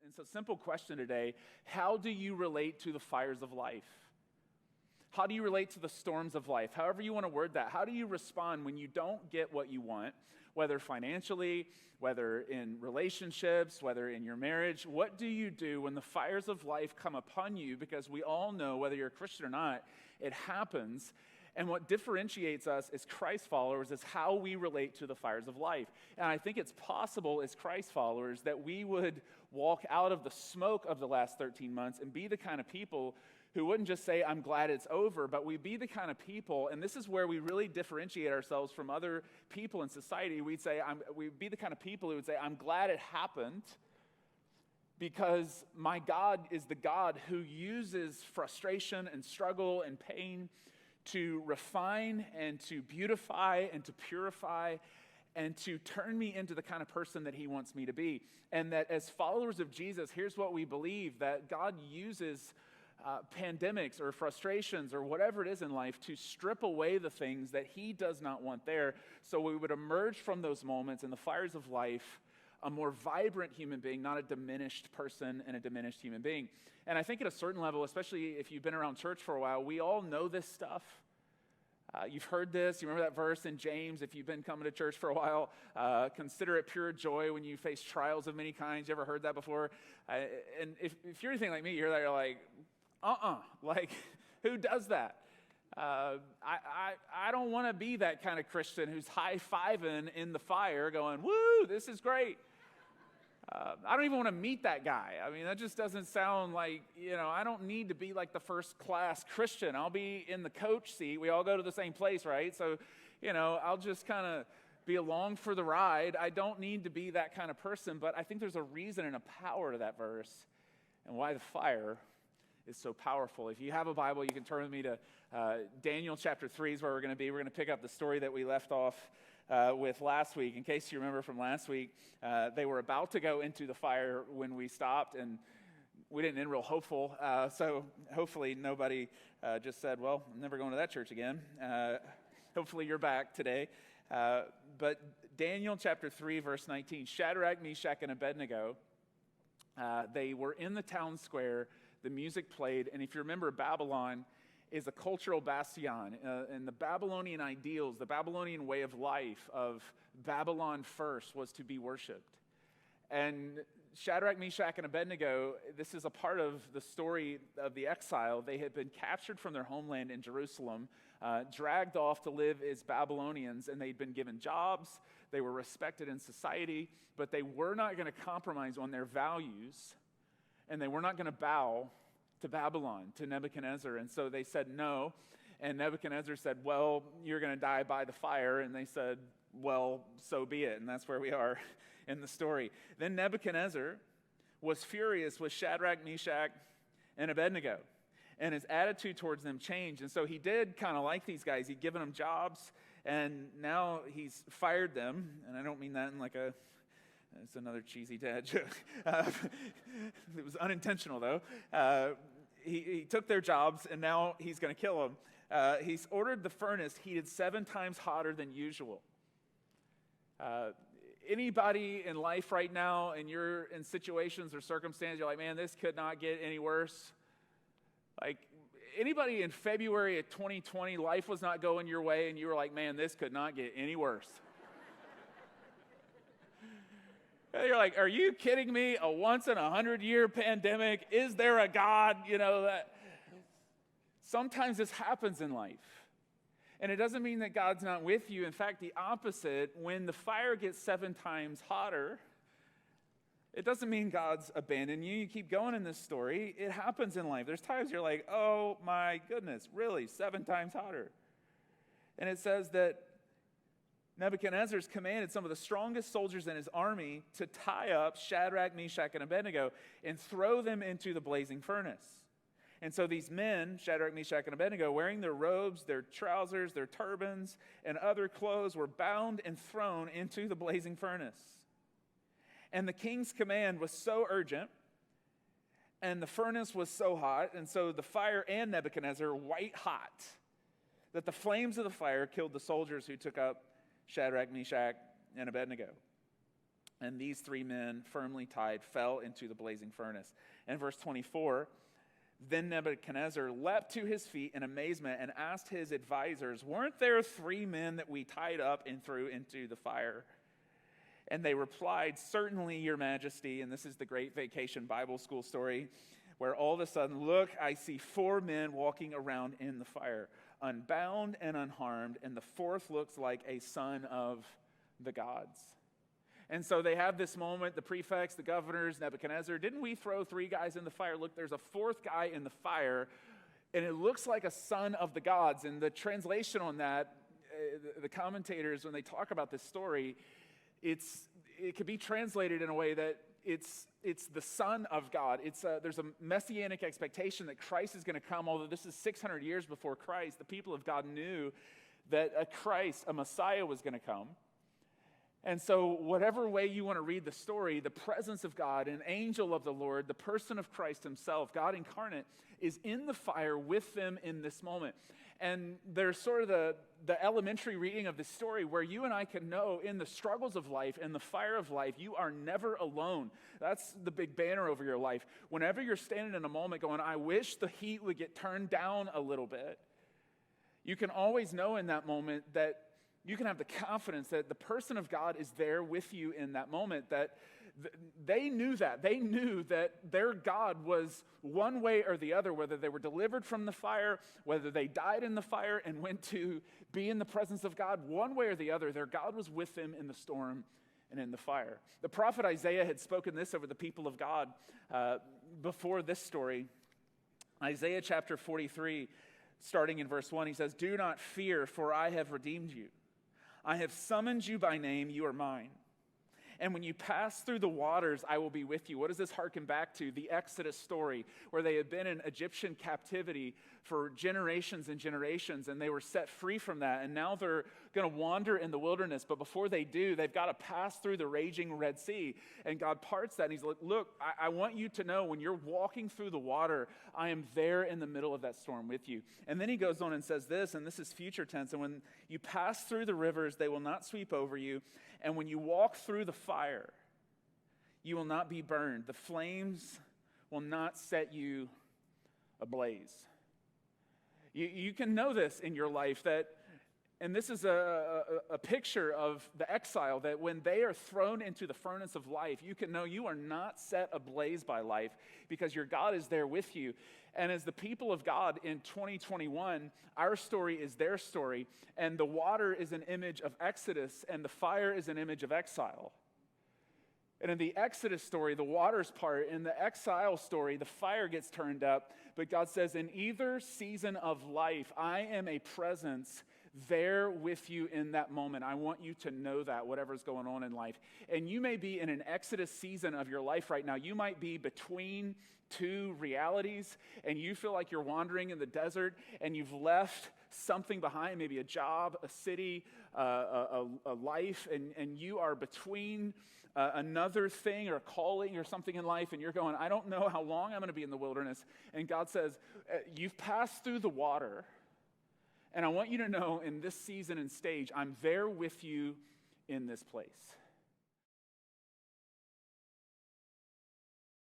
And so, simple question today: how do you relate to the fires of life? How do you relate to the storms of life? However you want to word that. How do you respond when you don't get what you want, whether financially, whether in relationships, whether in your marriage? What do you do when the fires of life come upon you? Because we all know, whether you're a Christian or not, it happens. And what differentiates us as Christ followers is how we relate to the fires of life. And I think it's possible as Christ followers that we would walk out of the smoke of the last 13 months and be the kind of people who wouldn't just say, I'm glad it's over, but we'd be the kind of people, and this is where we really differentiate ourselves from other people in society. We'd be the kind of people who would say, I'm glad it happened, because my God is the God who uses frustration and struggle and pain to refine and to beautify and to purify and to turn me into the kind of person that he wants me to be. And that as followers of Jesus, here's what we believe: that God uses pandemics or frustrations or whatever it is in life to strip away the things that he does not want there, so we would emerge from those moments in the fires of life a more vibrant human being, not a diminished person and a diminished human being. And I think at a certain level, especially if you've been around church for a while, we all know this stuff. You've heard this. You remember that verse in James, if you've been coming to church for a while, consider it pure joy when you face trials of many kinds. You ever heard that before? And if you're anything like me, you hear that, you're like, like, who does that? I don't want to be that kind of Christian who's high-fiving in the fire going, woo, this is great. I don't even want to meet that guy. I mean, that just doesn't sound like, I don't need to be like the first-class Christian. I'll be in the coach seat. We all go to the same place, right? So, I'll just kind of be along for the ride. I don't need to be that kind of person, but I think there's a reason and a power to that verse and why the fire is so powerful. If you have a Bible, you can turn with me to Daniel chapter 3 is where we're going to be. We're going to pick up the story that we left off with last week. In case you remember from last week, they were about to go into the fire when we stopped, and we didn't end real hopeful. So hopefully nobody just said, well, I'm never going to that church again. Hopefully you're back today. But Daniel chapter 3, verse 19, Shadrach, Meshach, and Abednego, they were in the town square. The music played, and if you remember, Babylon is a cultural bastion, and the Babylonian ideals, the Babylonian way of life of Babylon first was to be worshipped. And Shadrach, Meshach, and Abednego, this is a part of the story of the exile. They had been captured from their homeland in Jerusalem, dragged off to live as Babylonians, and they'd been given jobs. They were respected in society, but they were not going to compromise on their values, and they were not going to bow to Babylon, to Nebuchadnezzar. And so they said no. And Nebuchadnezzar said, well, you're going to die by the fire. And they said, well, so be it. And that's where we are in the story. Then Nebuchadnezzar was furious with Shadrach, Meshach, and Abednego. And his attitude towards them changed. And so he did kind of like these guys. He'd given them jobs. And now he's fired them. And I don't mean that in like a... It's another cheesy dad joke. It was unintentional, though. He took their jobs, and now he's going to kill them. He's ordered the furnace heated 7 times hotter than usual. Anybody in life right now, and you're in situations or circumstances, you're like, man, this could not get any worse. Like, anybody in February of 2020, life was not going your way, and you were like, man, this could not get any worse. You're like, are you kidding me? A once-in-a-100-year pandemic? Is there a God? That sometimes this happens in life. And it doesn't mean that God's not with you. In fact, the opposite. When the fire gets 7 times hotter, it doesn't mean God's abandoned you. You keep going in this story. It happens in life. There's times you're like, oh my goodness, really? 7 times hotter. And it says that Nebuchadnezzar's commanded some of the strongest soldiers in his army to tie up Shadrach, Meshach, and Abednego and throw them into the blazing furnace. And so these men, Shadrach, Meshach, and Abednego, wearing their robes, their trousers, their turbans, and other clothes, were bound and thrown into the blazing furnace. And the king's command was so urgent, and the furnace was so hot, and so the fire and Nebuchadnezzar white hot, that the flames of the fire killed the soldiers who took up Shadrach, Meshach, and Abednego. And these 3 men, firmly tied, fell into the blazing furnace. And verse 24, then Nebuchadnezzar leapt to his feet in amazement and asked his advisors, weren't there 3 men that we tied up and threw into the fire? And they replied, certainly, your majesty. And this is the Great Vacation Bible School story, where all of a sudden, look, I see 4 men walking around in the fire, unbound and unharmed, and the 4th looks like a son of the gods. And so they have this moment, the prefects, the governors, Nebuchadnezzar, didn't we throw 3 guys in the fire? Look, there's a 4th guy in the fire, and it looks like a son of the gods. And the translation on that, the commentators, when they talk about this story, it could be translated in a way that it's the Son of God. There's a messianic expectation that Christ is going to come, although this is 600 years before Christ. The people of God knew that a Messiah was going to come. And so whatever way you want to read the story, the presence of God, an angel of the Lord, the person of Christ himself, God incarnate, is in the fire with them in this moment. And there's sort of the elementary reading of this story where you and I can know in the struggles of life, in the fire of life, you are never alone. That's the big banner over your life. Whenever you're standing in a moment going, I wish the heat would get turned down a little bit, you can always know in that moment that you can have the confidence that the person of God is there with you in that moment, that they knew that. They knew that their God was one way or the other, whether they were delivered from the fire, whether they died in the fire and went to be in the presence of God, one way or the other, their God was with them in the storm and in the fire. The prophet Isaiah had spoken this over the people of God before this story. Isaiah chapter 43, starting in verse 1, he says, do not fear, for I have redeemed you. I have summoned you by name, you are mine. And when you pass through the waters, I will be with you. What does this harken back to? The Exodus story, where they had been in Egyptian captivity for generations and generations, and they were set free from that. And now they're going to wander in the wilderness. But before they do, they've got to pass through the raging Red Sea. And God parts that, and he's like, look, I want you to know when you're walking through the water, I am there in the middle of that storm with you. And then he goes on and says this, and this is future tense, and when you pass through the rivers, they will not sweep over you. And when you walk through the fire, you will not be burned. The flames will not set you ablaze. You can know this in your life that, and this is a picture of the exile, that when they are thrown into the furnace of life, you can know you are not set ablaze by life because your God is there with you. And as the people of God in 2021, our story is their story, and the water is an image of Exodus, and the fire is an image of exile. And in the Exodus story, the water's part. In the exile story, the fire gets turned up. But God says, in either season of life, I am a presence there with you in that moment. I want you to know that, whatever's going on in life. And you may be in an Exodus season of your life right now. You might be between 2 realities, and you feel like you're wandering in the desert, and you've left something behind, maybe a job, a city, a life, and you are between another thing or calling or something in life, and you're going, I don't know how long I'm going to be in the wilderness. And God says, you've passed through the water, and I want you to know in this season and stage, I'm there with you in this place.